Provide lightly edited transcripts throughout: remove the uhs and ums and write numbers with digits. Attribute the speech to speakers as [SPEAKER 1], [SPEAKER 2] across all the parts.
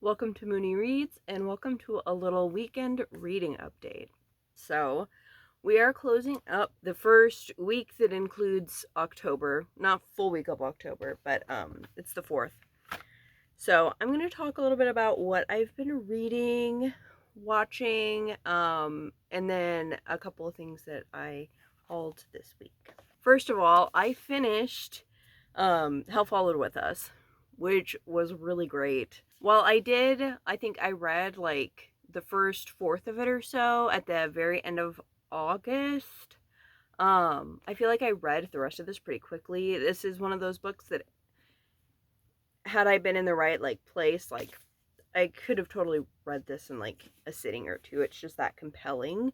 [SPEAKER 1] Welcome to Mooney Reads, and welcome to a little weekend reading update. So, we are closing up the first week that includes October, not full week of October, but it's the 4th. So, I'm going to talk a little bit about what I've been reading, watching, and then a couple of things that I hauled this week. First of all, I finished Hell Followed With Us, which was really great. Well, I think I read like the first fourth of it or so at the very end of August. I feel like I read the rest of this pretty quickly. This is one of those books that, had I been in the right like place, like I could have totally read this in like a sitting or two. It's just that compelling.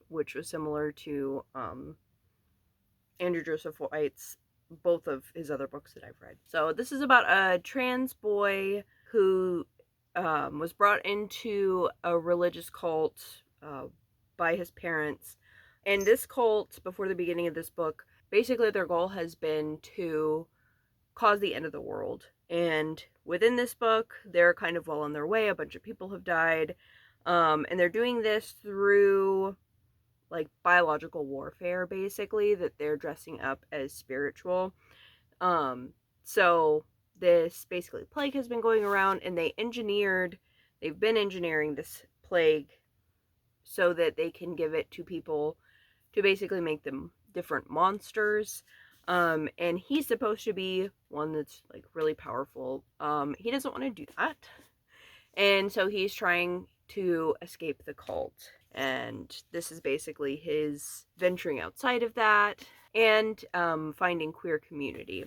[SPEAKER 1] Which was similar to Andrew Joseph White's both of his other books that I've read. So this is about a trans boy who was brought into a religious cult by his parents. And this cult, before the beginning of this book, basically their goal has been to cause the end of the world. And within this book, they're kind of well on their way. A bunch of people have died. And they're doing this through like biological warfare, basically, that they're dressing up as spiritual. So this basically plague has been going around, and they've been engineering this plague so that they can give it to people to basically make them different monsters. And he's supposed to be one that's like really powerful. He doesn't want to do that. And so he's trying to escape the cult. And this is basically his venturing outside of that and finding queer community.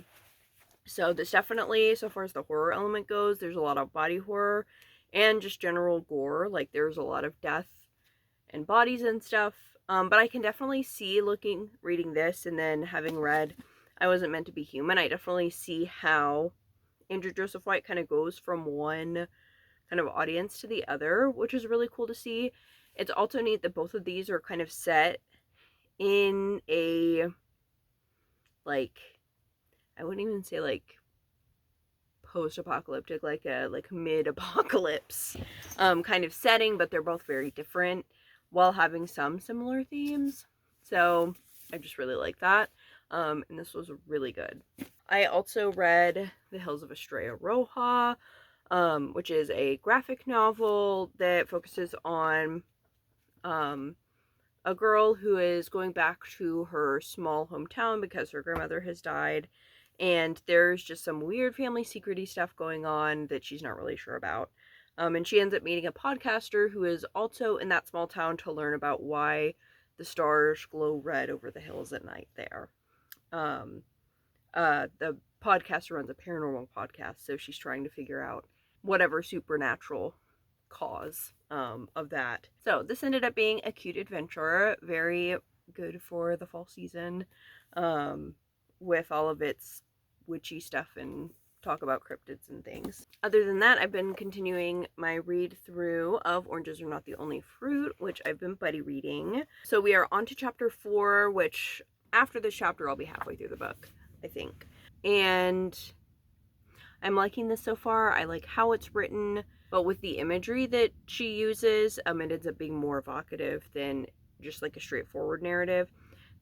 [SPEAKER 1] So this definitely, so far as the horror element goes, there's a lot of body horror and just general gore. Like there's a lot of death and bodies and stuff. But I can definitely see reading this and then having read I Wasn't Meant to Be Human, I definitely see how Andrew Joseph White kind of goes from one kind of audience to the other, which is really cool to see. It's also neat that both of these are kind of set in a, like, I wouldn't even say like post-apocalyptic, like a mid-apocalypse kind of setting, but they're both very different while having some similar themes. So I just really like that. And this was really good. I also read The Hills of Estrella Roja, which is a graphic novel that focuses on a girl who is going back to her small hometown because her grandmother has died, and there's just some weird family secret-y stuff going on that she's not really sure about. And she ends up meeting a podcaster who is also in that small town to learn about why the stars glow red over the hills at night there. The podcaster runs a paranormal podcast, so she's trying to figure out whatever supernatural cause of that. So this ended up being a cute adventure, very good for the fall season, with all of its witchy stuff and talk about cryptids and things. Other than that, I've been continuing my read through of Oranges Are Not the Only Fruit, which I've been buddy reading. So we are on to chapter 4, which after this chapter I'll be halfway through the book, I think. And I'm liking this so far. I like how it's written, but with the imagery that she uses, it ends up being more evocative than just like a straightforward narrative.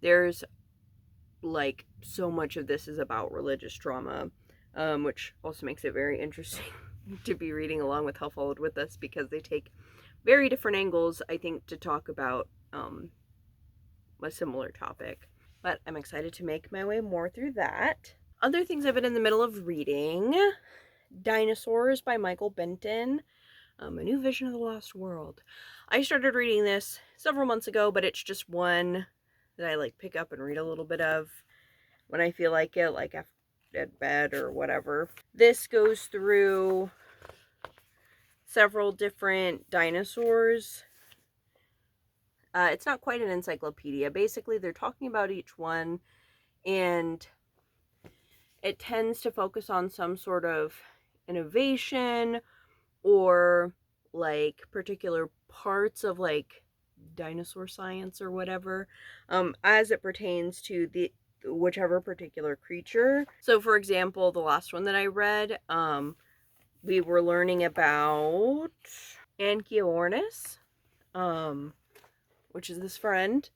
[SPEAKER 1] There's like so much of this is about religious trauma, which also makes it very interesting to be reading along with Hell Followed With Us, because they take very different angles, I think, to talk about a similar topic. But I'm excited to make my way more through that. Other things I've been in the middle of reading: Dinosaurs by Michael Benton, A New Vision of the Lost World. I started reading this several months ago, but it's just one that I like pick up and read a little bit of when I feel like it, like after at bed or whatever. This goes through several different dinosaurs. It's not quite an encyclopedia. Basically, they're talking about each one, and it tends to focus on some sort of innovation or like particular parts of like dinosaur science or whatever, as it pertains to the whichever particular creature. So for example, the last one that I read we were learning about Anchiornis, which is this friend.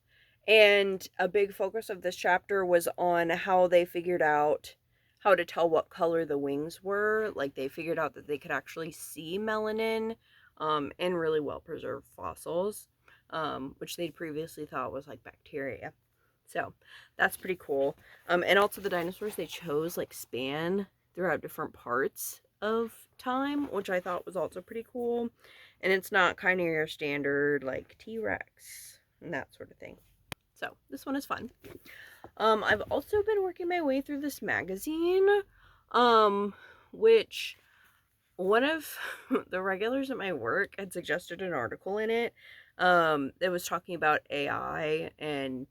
[SPEAKER 1] And a big focus of this chapter was on how they figured out how to tell what color the wings were. Like, they figured out that they could actually see melanin in really well-preserved fossils, which they'd previously thought was, like, bacteria. So, that's pretty cool. And also the dinosaurs they chose, like, span throughout different parts of time, which I thought was also pretty cool. And it's not kind of your standard, like, T-Rex and that sort of thing. So, this one is fun. I've also been working my way through this magazine, which one of the regulars at my work had suggested an article in it, that was talking about AI and,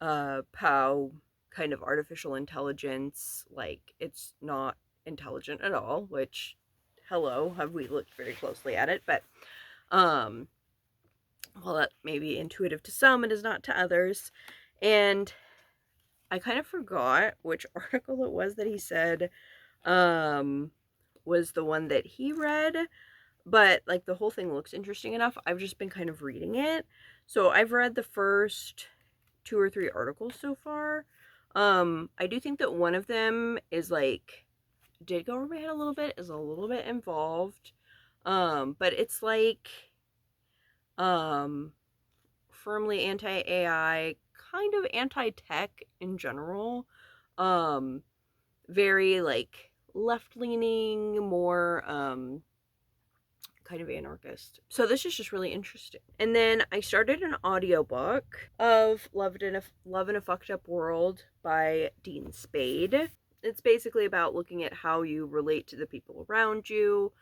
[SPEAKER 1] how kind of artificial intelligence, like, it's not intelligent at all, which, hello, have we looked very closely at it, but, well, that may be intuitive to some, it is not to others. And I kind of forgot which article it was that he said was the one that he read, but like the whole thing looks interesting enough. I've just been kind of reading it. So I've read the first 2 or 3 articles so far. I do think that one of them is like, did go over my head a little bit, is a little bit involved. But it's like, firmly anti-AI, kind of anti-tech in general. Very like left-leaning, more kind of anarchist. So this is just really interesting. And then I started an audiobook of Love in a Fucked Up World by Dean Spade. It's basically about looking at how you relate to the people around you,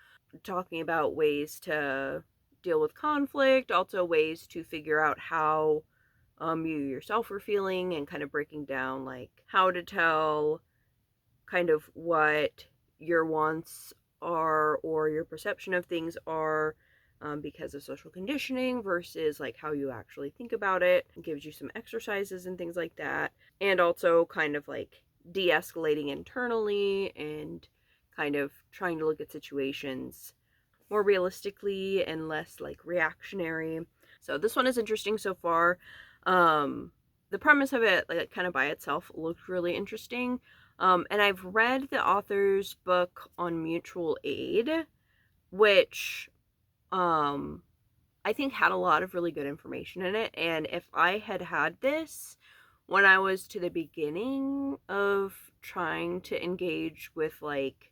[SPEAKER 1] talking about ways to deal with conflict, also ways to figure out how you yourself are feeling, and kind of breaking down like how to tell kind of what your wants are or your perception of things are, because of social conditioning versus like how you actually think about it. It gives you some exercises and things like that, and also kind of like de-escalating internally and kind of trying to look at situations more realistically and less like reactionary. So this one is interesting so far. The premise of it, like, kind of by itself looked really interesting. And I've read the author's book on mutual aid, which I think had a lot of really good information in it. And if I had had this when I was to the beginning of trying to engage with like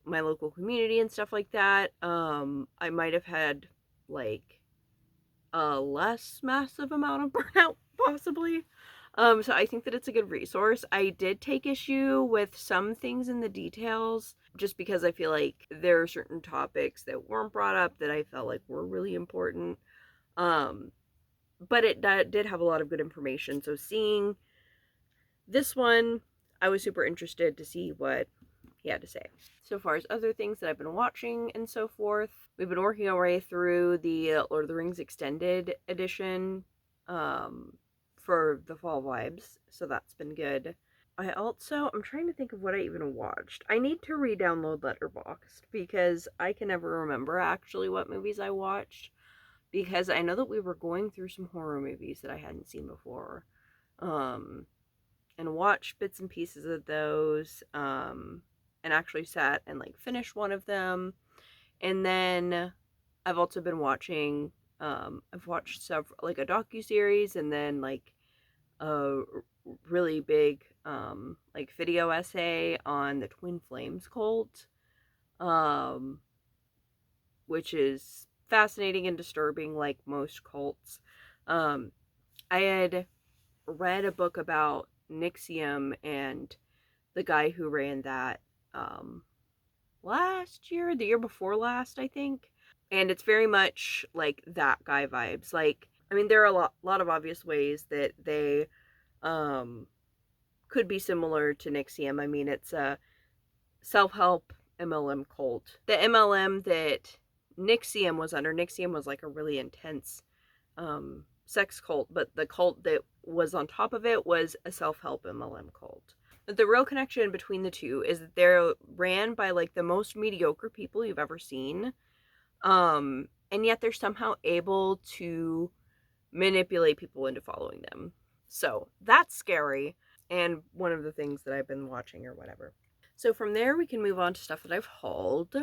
[SPEAKER 1] my local community and stuff like that, I might have had like a less massive amount of burnout, possibly. So I think that it's a good resource. I did take issue with some things in the details, just because I feel like there are certain topics that weren't brought up that I felt like were really important. But it did have a lot of good information. So seeing this one, I was super interested to see what he had to say. So far as other things that I've been watching and so forth, we've been working our way through the Lord of the Rings Extended Edition for the fall vibes, so that's been good. I'm trying to think of what I even watched. I need to re-download Letterboxd because I can never remember actually what movies I watched, because I know that we were going through some horror movies that I hadn't seen before, and watched bits and pieces of those, and actually sat and like finished one of them. And then I've also been watching, I've watched several, like a docu-series, and then like a really big like video essay on the Twin Flames cult, which is fascinating and disturbing like most cults. I had read a book about NXVIM and the guy who ran that last year, the year before last, I think. And it's very much like that guy vibes. Like, I mean, there are a lot of obvious ways that they could be similar to NXVIM. I mean, it's a self-help MLM cult. The MLM that NXVIM was under, NXVIM was like a really intense sex cult, but the cult that was on top of it was a self-help MLM cult. The real connection between the two is that they're ran by like the most mediocre people you've ever seen. And yet they're somehow able to manipulate people into following them. So that's scary, and one of the things that I've been watching or whatever. So from there, we can move on to stuff that I've hauled.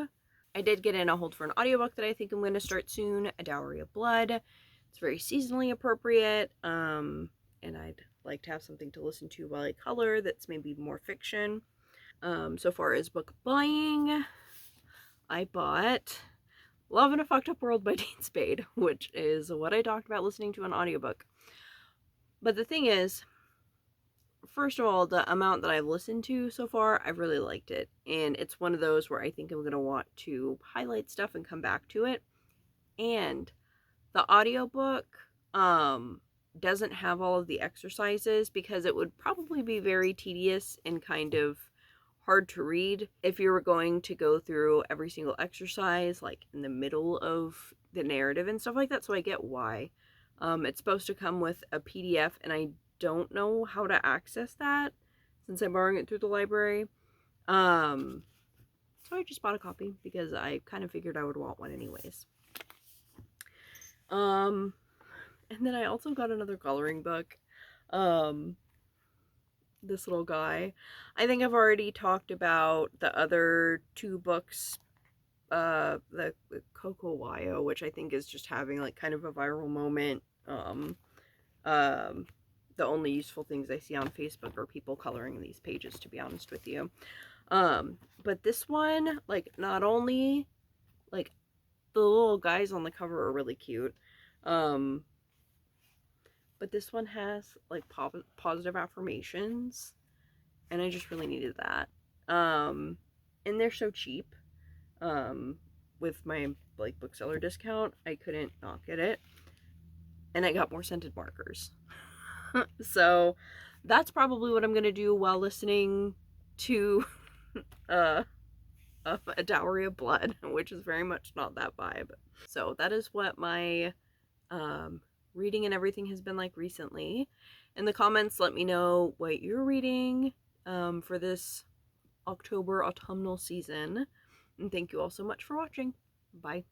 [SPEAKER 1] I did get in a hold for an audiobook that I think I'm going to start soon, A Dowry of Blood. It's very seasonally appropriate, and I'd like to have something to listen to while I color that's maybe more fiction. So far as book buying, I bought Love in a Fucked Up World by Dean Spade, which is what I talked about listening to an audiobook. But the thing is, first of all, the amount that I've listened to so far, I've really liked it. And it's one of those where I think I'm going to want to highlight stuff and come back to it. And the audiobook doesn't have all of the exercises because it would probably be very tedious and kind of hard to read if you were going to go through every single exercise like in the middle of the narrative and stuff like that. So I get why. It's supposed to come with a PDF, and I don't know how to access that since I'm borrowing it through the library. So I just bought a copy because I kind of figured I would want one anyways. And then I also got another coloring book. This little guy. I think I've already talked about the other two books, the Coco Wayo, which I think is just having like kind of a viral moment. The only useful things I see on Facebook are people coloring these pages, to be honest with you. But this one, like, not only, like, the little guys on the cover are really cute, but this one has, like, positive affirmations, and I just really needed that. And they're so cheap. With my, like, bookseller discount, I couldn't not get it. And I got more scented markers. So that's probably what I'm gonna do while listening to A Dowry of Blood, which is very much not that vibe. So that is what my reading and everything has been like recently. In the comments, let me know what you're reading for this October autumnal season. And thank you all so much for watching. Bye.